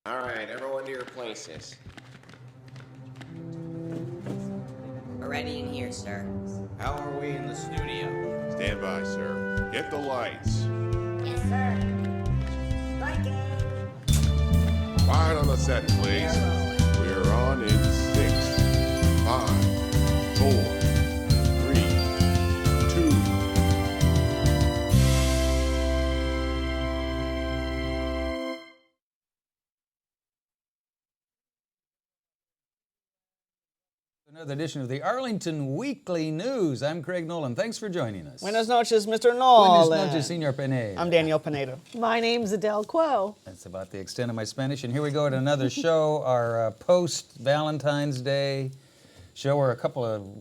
All right, everyone to your places. We're ready in here, sir. How are we in the studio? Stand by, sir. Get the lights. Yes, sir. Striking. Quiet on the set, please. We're on in 6, 5, 4, 3, 2. Another edition of the Arlington Weekly News. I'm Craig Nolan. Thanks for joining us. Buenos noches, Mr. Nolan. Buenos noches, Senor Pineda. I'm Daniel Pineda. My name's Adele Quo. That's about the extent of my Spanish. And here we go at another show, our post-Valentine's Day show. We're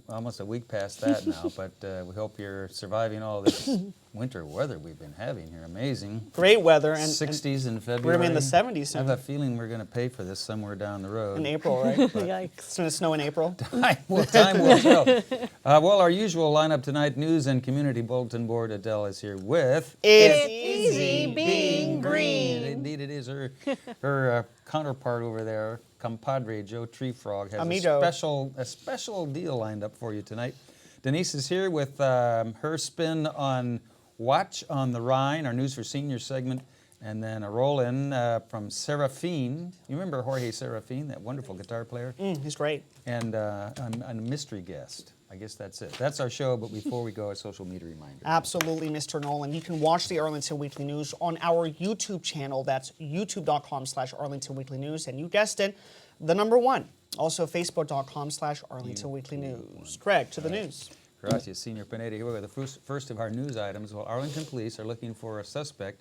almost a week past that now, but we hope you're surviving all this winter weather we've been having here. Amazing. Great weather. And 60s in February. we're going to be in the 70s I soon. have a feeling we're going to pay for this somewhere down the road. In April, right? Yikes. It's going to snow in April. Time will tell. Well, our usual lineup tonight, news and community bulletin board. Adele is here with... It's easy being green. Indeed it is. Her counterpart over there, compadre Joe Treefrog, has Amigo. a special deal lined up for you tonight. Denise is here with her spin on Watch on the Rhine, our News for Seniors segment, and then a roll-in from Serafin. You remember Jorge Serafin, that wonderful guitar player? He's great. And a mystery guest. I guess that's it. That's our show, but before we go, a social media reminder. Absolutely, Mr. Nolan. You can watch the Arlington Weekly News on our YouTube channel. That's youtube.com/Arlington Weekly News. And you guessed it, the number one. Also, facebook.com/Arlington Weekly News. Craig, to the news. Gracias, Senor Pineda. Here we go. The first of our news items. Well, Arlington police are looking for a suspect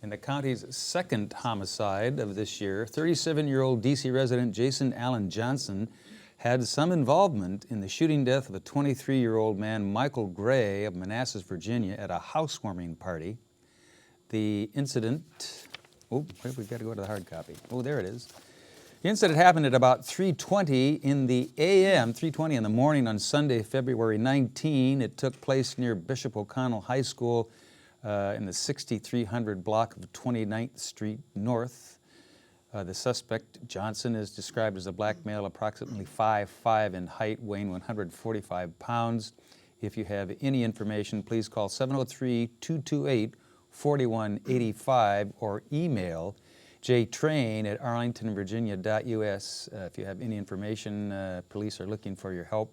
in the county's second homicide of this year. 37-year-old D.C. resident Jason Allen Johnson had some involvement in the shooting death of a 23-year-old man, Michael Gray, of Manassas, Virginia, at a housewarming party. The incident... Oh, wait, we've got to go to the hard copy. Oh, there it is. The incident happened at about 3:20 in the a.m., 3:20 in the morning on Sunday, February 19. It took place near Bishop O'Connell High School in the 6300 block of 29th Street North. The suspect, Johnson, is described as a black male, approximately 5'5" in height, weighing 145 pounds. If you have any information, please call 703-228-4185 or email jtrain@arlingtonvirginia.us. If you have any information, police are looking for your help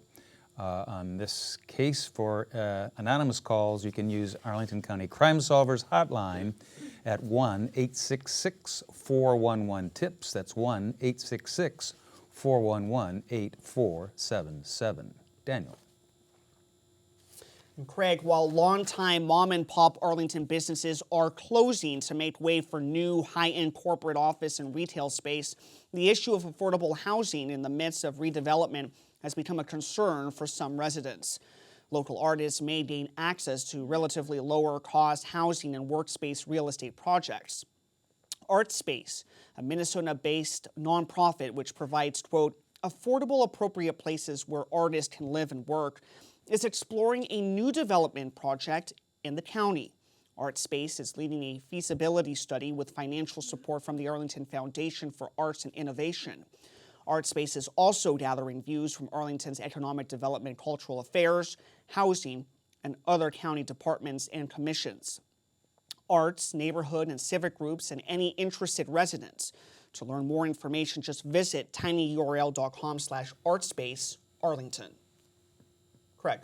on this case. For anonymous calls, you can use Arlington County Crime Solvers hotline at 1-866-411-TIPS. That's 1-866-411-8477. Daniel. And Craig, while longtime mom-and-pop Arlington businesses are closing to make way for new high-end corporate office and retail space, the issue of affordable housing in the midst of redevelopment has become a concern for some residents. Local artists may gain access to relatively lower-cost housing and workspace real estate projects. ArtSpace, a Minnesota-based nonprofit which provides, quote, affordable, appropriate places where artists can live and work, is exploring a new development project in the county. ArtSpace is leading a feasibility study with financial support from the Arlington Foundation for Arts and Innovation. ArtSpace is also gathering views from Arlington's Economic Development, Cultural Affairs, Housing, and other county departments and commissions. Arts, neighborhood, and civic groups, and any interested residents. To learn more information, just visit tinyurl.com/artspacearlington. Craig.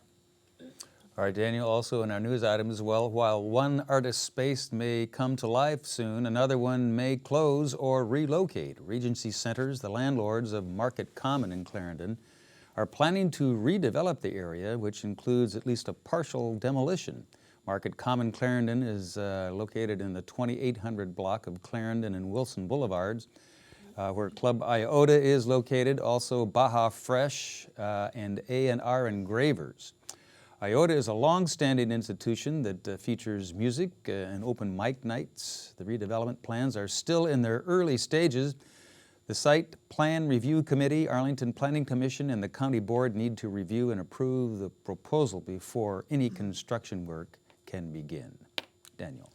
All right, Daniel, also in our news items, well, while one artist space may come to life soon, another one may close or relocate. Regency Centers, the landlords of Market Common in Clarendon, are planning to redevelop the area, which includes at least a partial demolition. Market Common Clarendon is located in the 2800 block of Clarendon and Wilson Boulevards, where Club Iota is located, also Baja Fresh and A&R Engravers. Iota is a long-standing institution that features music and open mic nights. The redevelopment plans are still in their early stages. The Site Plan Review Committee, Arlington Planning Commission, and the County Board need to review and approve the proposal before any construction work can begin. Daniel.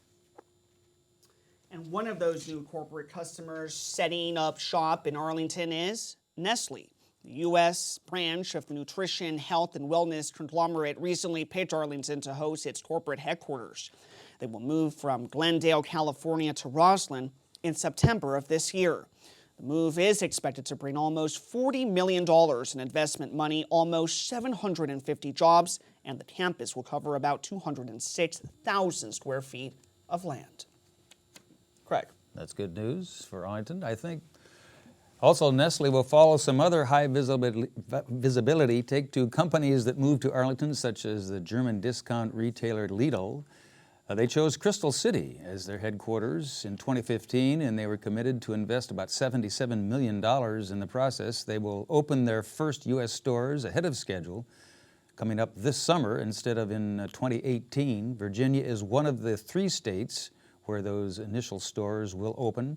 And one of those new corporate customers setting up shop in Arlington is Nestle. The U.S. branch of the nutrition, health, and wellness conglomerate recently picked Arlington to host its corporate headquarters. They will move from Glendale, California to Roslyn in September of this year. The move is expected to bring almost $40 million in investment money, almost 750 jobs, and the campus will cover about 206,000 square feet of land. Craig. That's good news for Arlington, I think. Also, Nestle will follow some other high visibility Take-Two companies that moved to Arlington, such as the German discount retailer Lidl. They chose Crystal City as their headquarters in 2015, and they were committed to invest about $77 million in the process. They will open their first U.S. stores ahead of schedule, coming up this summer instead of in 2018. Virginia is one of the 3 states where those initial stores will open.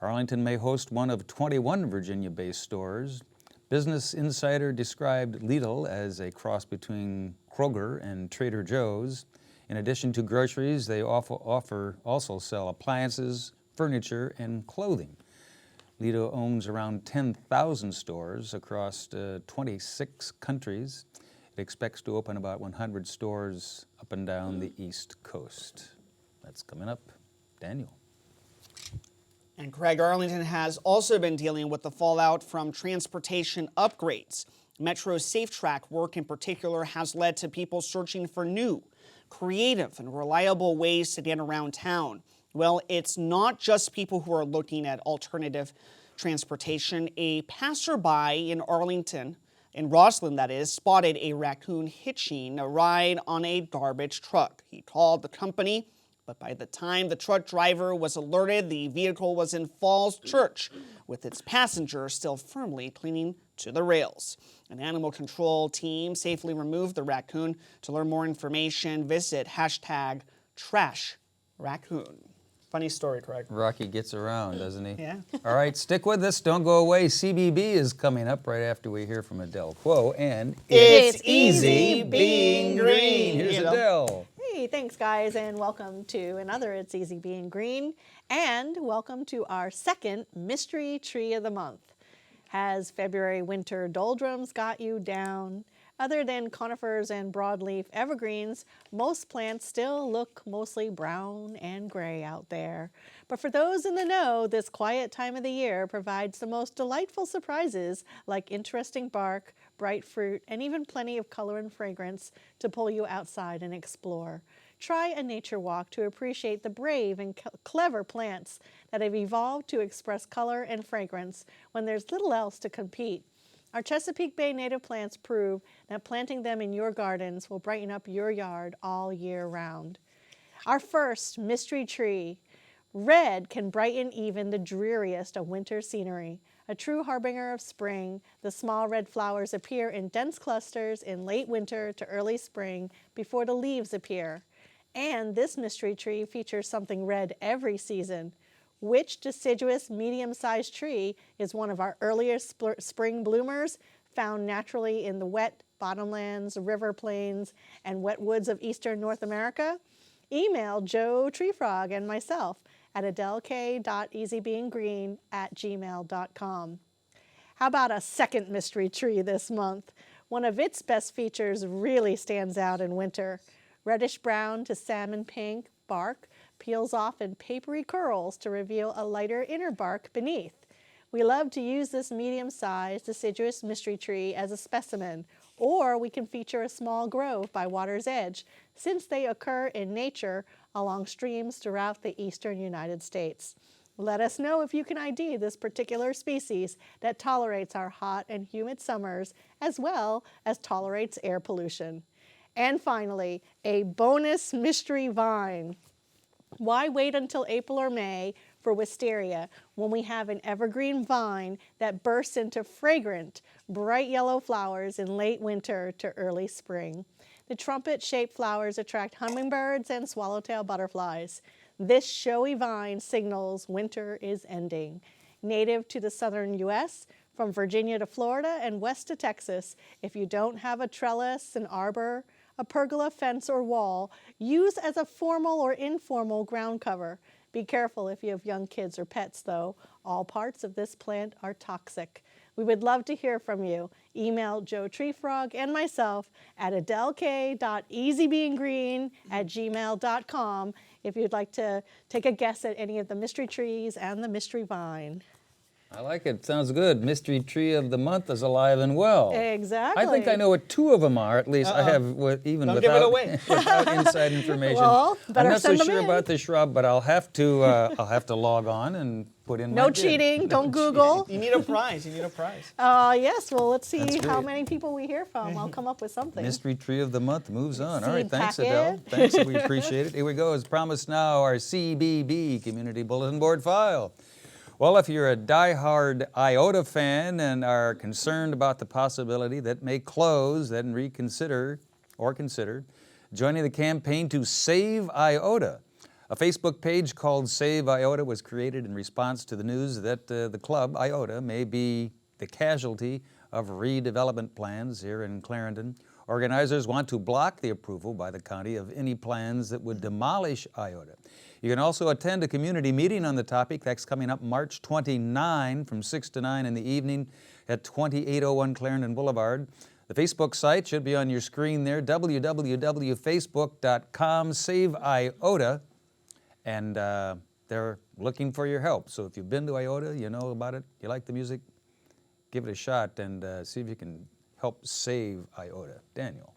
Arlington may host one of 21 Virginia-based stores. Business Insider described Lidl as a cross between Kroger and Trader Joe's. In addition to groceries, they also sell appliances, furniture, and clothing. Lidl owns around 10,000 stores across 26 countries. It expects to open about 100 stores up and down the East Coast. That's coming up. Daniel. And Craig, Arlington has also been dealing with the fallout from transportation upgrades. Metro's Safe Track work in particular has led to people searching for new, creative, and reliable ways to get around town. Well, it's not just people who are looking at alternative transportation. A passerby in Arlington, in Roslyn that is, spotted a raccoon hitching a ride on a garbage truck. He called the company, but by the time the truck driver was alerted, the vehicle was in Falls Church, with its passenger still firmly clinging to the rails. An animal control team safely removed the raccoon. To learn more information, visit #TrashRaccoon. Funny story, Craig. Rocky gets around, doesn't he? Yeah. All right, stick with us. Don't go away. CBB is coming up right after we hear from Adele Quo, and It's easy being green. Here's You know. Adele. Hey, thanks guys, and welcome to another It's Easy Being Green, and welcome to our second Mystery Tree of the Month. Has February winter doldrums got you down? Other than conifers and broadleaf evergreens, most plants still look mostly brown and gray out there. But for those in the know, this quiet time of the year provides the most delightful surprises like interesting bark, bright fruit, and even plenty of color and fragrance to pull you outside and explore. Try a nature walk to appreciate the brave and clever plants that have evolved to express color and fragrance when there's little else to compete. Our Chesapeake Bay native plants prove that planting them in your gardens will brighten up your yard all year round. Our first mystery tree. Red can brighten even the dreariest of winter scenery. A true harbinger of spring, the small red flowers appear in dense clusters in late winter to early spring before the leaves appear. And this mystery tree features something red every season. Which deciduous medium-sized tree is one of our earliest spring bloomers, found naturally in the wet bottomlands, river plains, and wet woods of eastern North America? Email Joe Treefrog and myself at adelk.easybeingreen@gmail.com. How about a second mystery tree this month? One of its best features really stands out in winter. Reddish brown to salmon pink bark peels off in papery curls to reveal a lighter inner bark beneath. We love to use this medium-sized deciduous mystery tree as a specimen, or we can feature a small grove by water's edge, since they occur in nature along streams throughout the eastern United States. Let us know if you can ID this particular species that tolerates our hot and humid summers as well as tolerates air pollution. And finally, a bonus mystery vine. Why wait until April or May for wisteria when we have an evergreen vine that bursts into fragrant, bright yellow flowers in late winter to early spring? The trumpet-shaped flowers attract hummingbirds and swallowtail butterflies. This showy vine signals winter is ending. Native to the southern U.S., from Virginia to Florida and west to Texas, if you don't have a trellis, an arbor, a pergola, fence, or wall, use as a formal or informal ground cover. Be careful if you have young kids or pets, though. All parts of this plant are toxic. We would love to hear from you. Email Joe Treefrog and myself at adelk.easybeingreen@gmail.com if you'd like to take a guess at any of the mystery trees and the mystery vine. I like it. Sounds good. Mystery Tree of the Month is alive and well. Exactly. I think I know what two of them are, at least. I have, even Don't give it without, away. without inside information. Well, better I'm not so send them sure in. about the shrub, but I'll have to log on and put in my No bid. cheating. Don't Google. You need a prize. You need a prize. Yes, well, let's see That's how great. many people we hear from. I'll come up with something. Mystery Tree of the Month moves on. All right, Seed thanks, packet. Adele. Thanks, we appreciate it. Here we go. As promised now, our CBB, Community Bulletin Board File. Well, if you're a diehard IOTA fan and are concerned about the possibility that may close, then reconsider or consider joining the campaign to Save IOTA. A Facebook page called Save IOTA was created in response to the news that the club, IOTA, may be the casualty of redevelopment plans here in Clarendon. Organizers want to block the approval by the county of any plans that would demolish IOTA. You can also attend a community meeting on the topic. That's coming up March 29 from 6 to 9 in the evening at 2801 Clarendon Boulevard. The Facebook site should be on your screen there, www.facebook.com/SaveIOTA. And they're looking for your help. So if you've been to IOTA, you know about it, you like the music, give it a shot and see if you can help save IOTA. Daniel.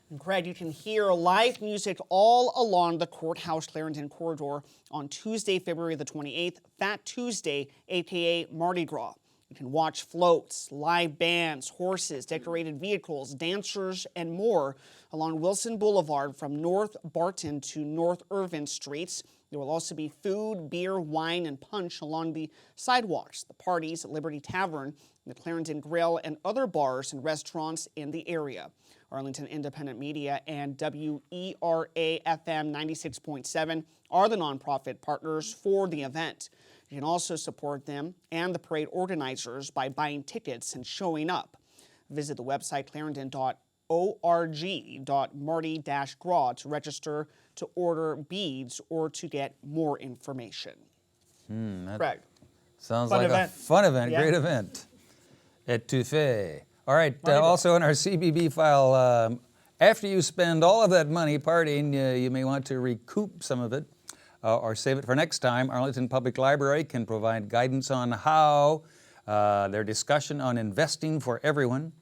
And Craig, you can hear live music all along the Courthouse Clarendon corridor on Tuesday, February the 28th, Fat Tuesday, aka Mardi Gras. You can watch floats, live bands, horses, decorated vehicles, dancers, and more along Wilson Boulevard from North Barton to North Irvin Streets. There will also be food, beer, wine, and punch along the sidewalks, the parties at Liberty Tavern, the Clarendon Grill, and other bars and restaurants in the area. Arlington Independent Media and WERA-FM 96.7 are the nonprofit partners for the event. You can also support them and the parade organizers by buying tickets and showing up. Visit the website clarendon.org.mardi-gras to register to order beads or to get more information. Craig. Sounds Fun like event. a fun event, Yeah. great event. Étouffé. All right, also in our CBB file, after you spend all of that money partying, you may want to recoup some of it or save it for next time. Arlington Public Library can provide guidance on how their discussion on investing for everyone.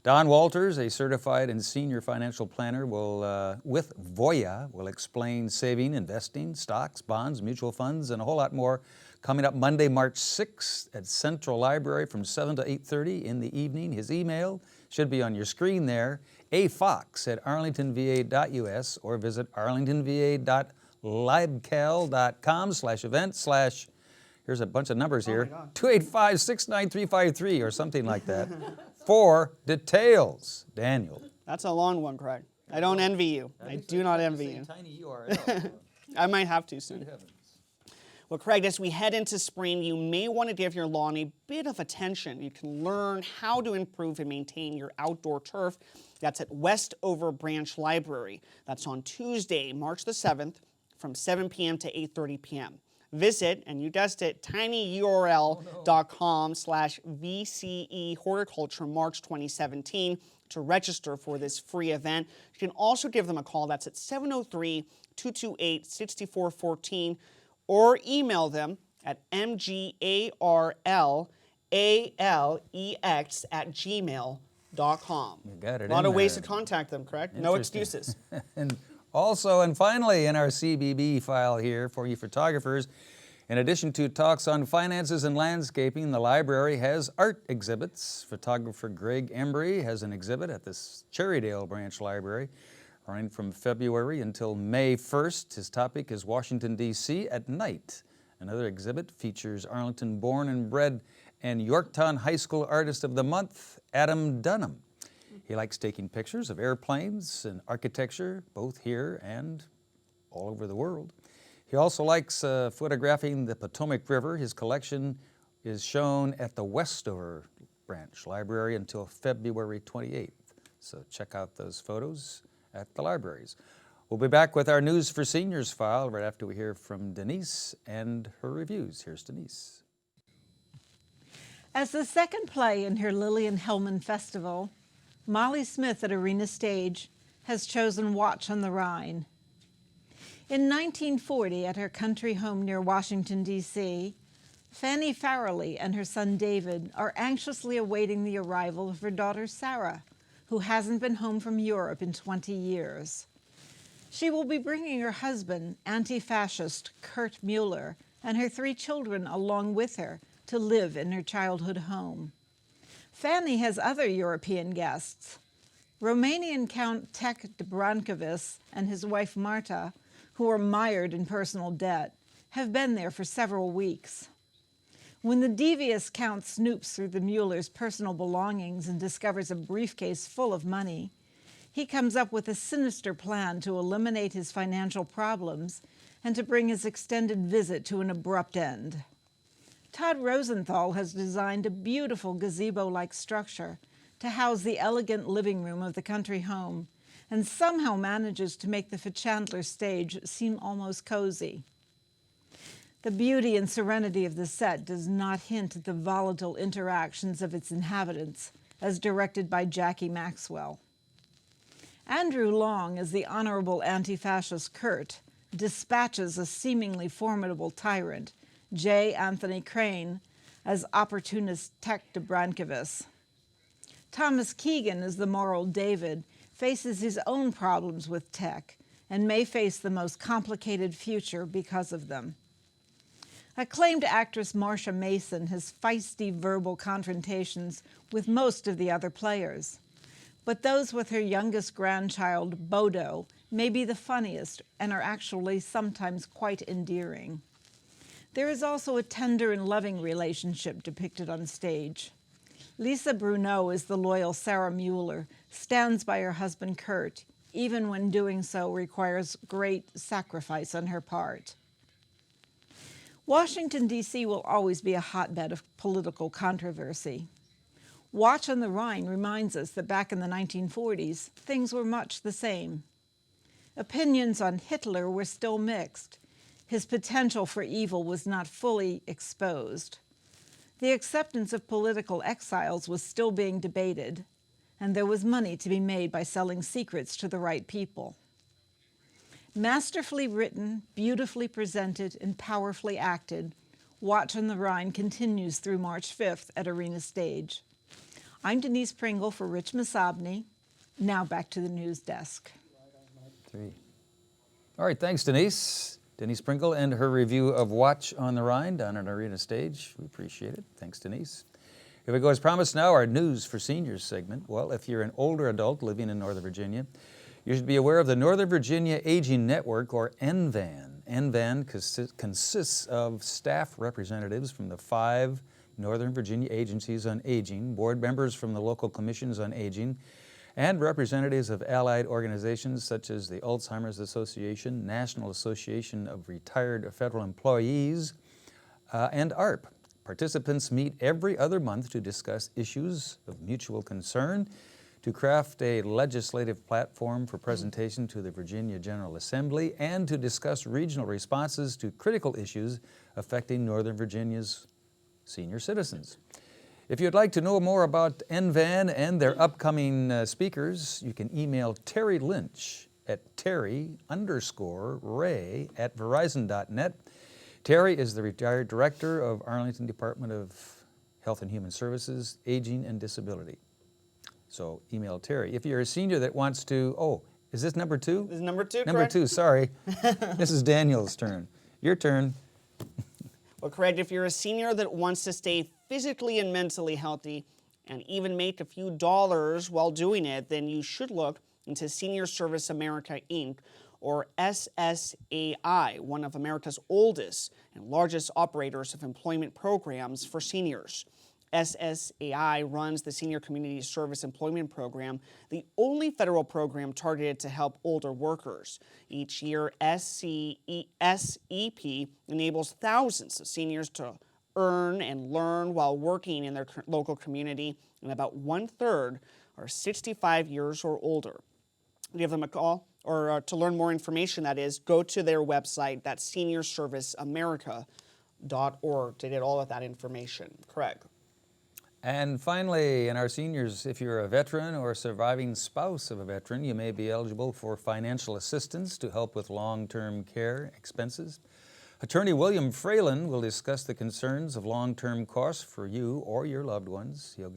Don Walters, a certified and senior financial planner with Voya, will explain saving, investing, stocks, bonds, mutual funds, and a whole lot more coming up Monday, March 6th at Central Library from 7 to 8:30 in the evening. His email should be on your screen there, afox@arlingtonva.us, or visit arlingtonva.libcal.com/event/ here's a bunch of numbers here, 285-69353 or something like that, for details. Daniel. That's a long one, Craig. I don't envy you. I do not envy you. Tiny URL. I might have to soon. Well, Craig, as we head into spring, you may want to give your lawn a bit of attention. You can learn how to improve and maintain your outdoor turf. That's at Westover Branch Library. That's on Tuesday, March the 7th, from 7 p.m. to 8:30 p.m. Visit, and you guessed it, tinyurl.com/VCE Horticulture March 2017 to register for this free event. You can also give them a call. That's at 703-228-6414. Or email them at mgarlex@gmail.com. You got it A lot in of ways there. to contact them, correct? No Interesting. excuses. And also, and finally, in our CBB file here for you photographers, in addition to talks on finances and landscaping, the library has art exhibits. Photographer Greg Embry has an exhibit at this Cherrydale Branch Library running from February until May 1st. His topic is Washington, D.C. at night. Another exhibit features Arlington born and bred and Yorktown High School Artist of the Month, Adam Dunham. He likes taking pictures of airplanes and architecture, both here and all over the world. He also likes photographing the Potomac River. His collection is shown at the Westover Branch Library until February 28th. So check out those photos at the libraries. We'll be back with our News for Seniors file right after we hear from Denise and her reviews. Here's Denise. As the second play in her Lillian Hellman Festival, Molly Smith at Arena Stage has chosen Watch on the Rhine. In 1940, at her country home near Washington, D.C., Fanny Farrelly and her son David are anxiously awaiting the arrival of her daughter Sarah, who hasn't been home from Europe in 20 years. She will be bringing her husband, anti-fascist Kurt Mueller, and her 3 children along with her to live in her childhood home. Fanny has other European guests. Romanian Count Tek de Brankovic and his wife Marta, who are mired in personal debt, have been there for several weeks. When the devious Count snoops through the Muellers' personal belongings and discovers a briefcase full of money, he comes up with a sinister plan to eliminate his financial problems and to bring his extended visit to an abrupt end. Todd Rosenthal has designed a beautiful gazebo-like structure to house the elegant living room of the country home and somehow manages to make the Fachandler stage seem almost cozy. The beauty and serenity of the set does not hint at the volatile interactions of its inhabitants, as directed by Jackie Maxwell. Andrew Long, as the honorable anti-fascist Kurt, dispatches a seemingly formidable tyrant, J. Anthony Crane, as opportunist Tek de Brankovic. Thomas Keegan, as the moral David, faces his own problems with Tek and may face the most complicated future because of them. Acclaimed actress Marcia Mason has feisty verbal confrontations with most of the other players, but those with her youngest grandchild, Bodo, may be the funniest and are actually sometimes quite endearing. There is also a tender and loving relationship depicted on stage. Lisa Bruneau, as the loyal Sarah Mueller, stands by her husband Kurt, even when doing so requires great sacrifice on her part. Washington, D.C. will always be a hotbed of political controversy. Watch on the Rhine reminds us that back in the 1940s, things were much the same. Opinions on Hitler were still mixed. His potential for evil was not fully exposed. The acceptance of political exiles was still being debated, and there was money to be made by selling secrets to the right people. Masterfully written, beautifully presented, and powerfully acted, Watch on the Rhine continues through March 5th at Arena Stage. I'm Denise Pringle for Rich Masabny. Now back to the news desk. 3. All right, thanks, Denise. Denise Pringle and her review of Watch on the Rhine down at Arena Stage. We appreciate it. Thanks, Denise. Here we go. As promised now, our News for Seniors segment. Well, if you're an older adult living in Northern Virginia, you should be aware of the Northern Virginia Aging Network, or NVAN. NVAN consists of staff representatives from the 5 Northern Virginia agencies on aging, board members from the local commissions on aging, and representatives of allied organizations such as the Alzheimer's Association, National Association of Retired Federal Employees, and ARP. Participants meet every other month to discuss issues of mutual concern, to craft a legislative platform for presentation to the Virginia General Assembly, and to discuss regional responses to critical issues affecting Northern Virginia's senior citizens. If you'd like to know more about NVAN and their upcoming speakers, you can email Terry Lynch at terry_ray@verizon.net. Terry is the retired director of Arlington Department of Health and Human Services, Aging and Disability. So email Terry. If you're a senior that wants to, is this number 2? This is number 2, Number correct? 2, sorry. This is Daniel's turn. Your turn. Well, correct. If you're a senior that wants to stay physically and mentally healthy and even make a few dollars while doing it, then you should look into Senior Service America, Inc., or SSAI, one of America's oldest and largest operators of employment programs for seniors. SSAI runs the Senior Community Service Employment Program, the only federal program targeted to help older workers. Each year, SEP enables thousands of seniors to earn and learn while working in their local community, and about 1/3 are 65 years or older. Give them a call or to learn more information, that is, go to their website. That's seniorserviceamerica.org to get all of that information. Craig. And finally, in our seniors, if you're a veteran or a surviving spouse of a veteran, you may be eligible for financial assistance to help with long-term care expenses. Attorney William Fralin will discuss the concerns of long-term costs for you or your loved ones. He'll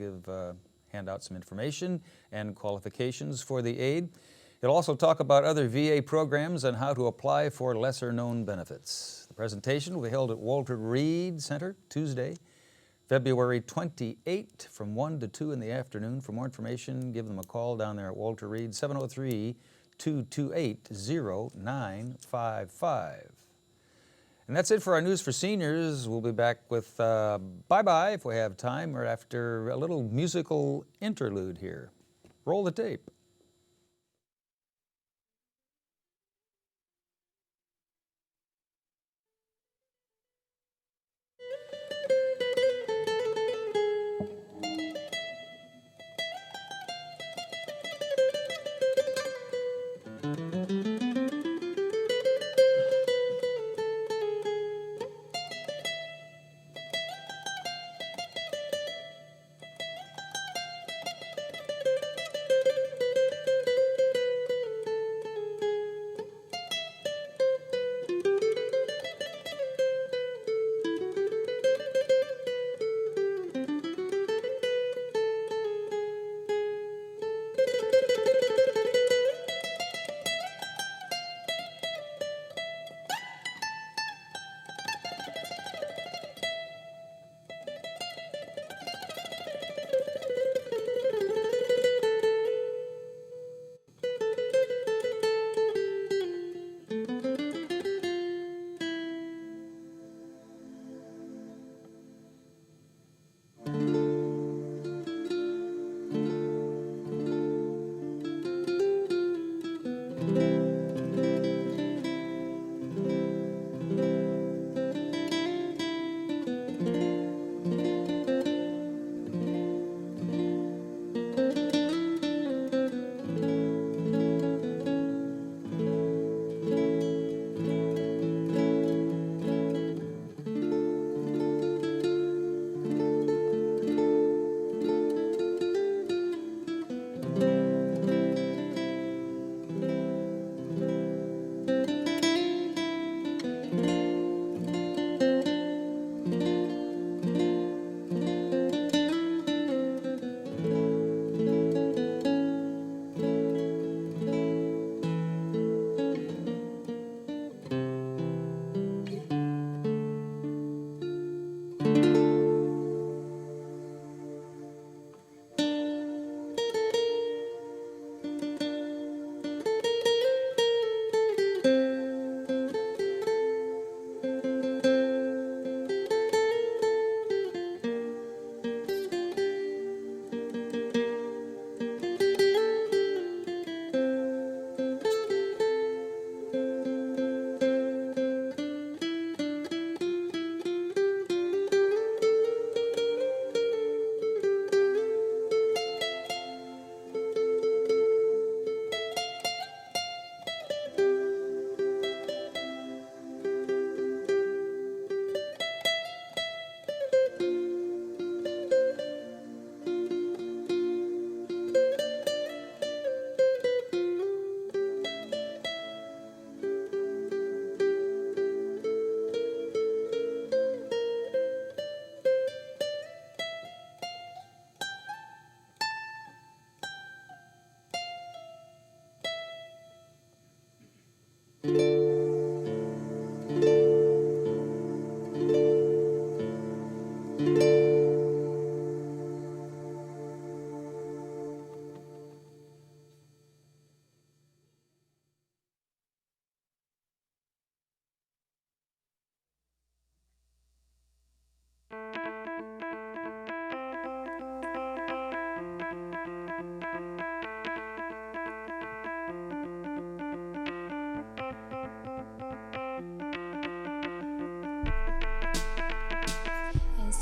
hand out some information and qualifications for the aid. He'll also talk about other VA programs and how to apply for lesser-known benefits. The presentation will be held at Walter Reed Center Tuesday, February 28 from 1 to 2 in the afternoon. For more information, give them a call down there at Walter Reed, 703-228-0955. And that's it for our News for Seniors. We'll be back with Bye-Bye if we have time, or after a little musical interlude here. Roll the tape.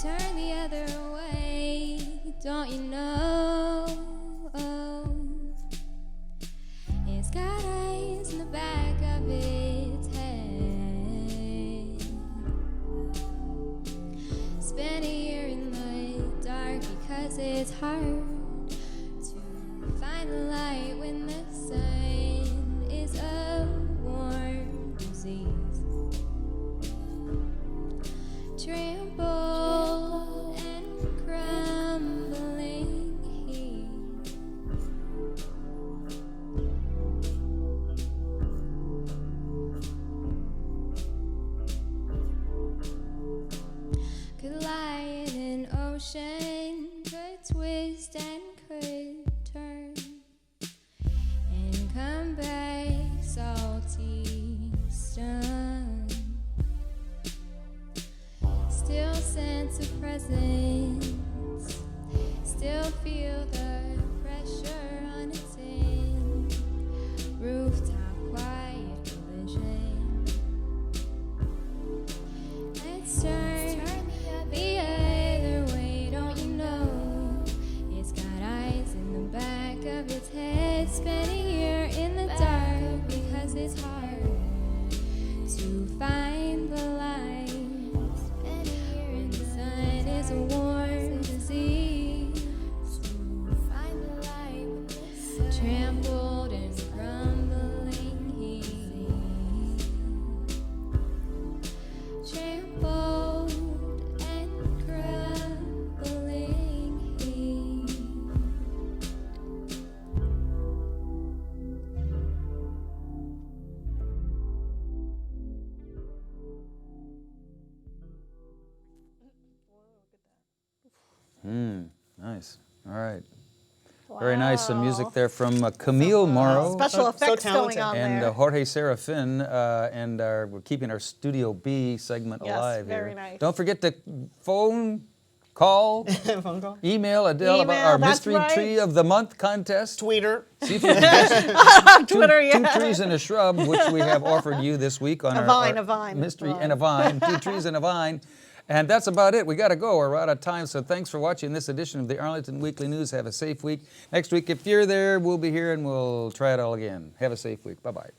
Turn the other way, don't you know? It's got eyes it's hard to find the light when the sun is a warm disease. Trampled and crumbling heat. Could lie in an ocean, could twist and could turn and come back salty, stunned. Still sense a presence, still feel the pressure on a tin rooftop quiet collision. Let's turn the other way, don't you know? It's got eyes in the back of its head, spinning here in the dark because it's hard to find the light. And the sun is a warm disease. Trampled and crumbling heat. Trampled and crumbling heat. Nice. All right. Very nice. Some music there from Camille Morrow Special effects going talented. on and there. Jorge Serafin, and we're keeping our Studio B segment Yes, alive very here. nice. Don't forget to call, Phone call? email Adele about Email, our that's Mystery right. Tree of the Month contest. Tweeter. See if you can guess Twitter, two yeah. trees and a shrub, which we have offered you this week on A our vine, a vine, mystery vine. and a vine, 2 trees and a vine. And that's about it. We got to go. We're out of time. So thanks for watching this edition of the Arlington Weekly News. Have a safe week. Next week, if you're there, we'll be here and we'll try it all again. Have a safe week. Bye-bye.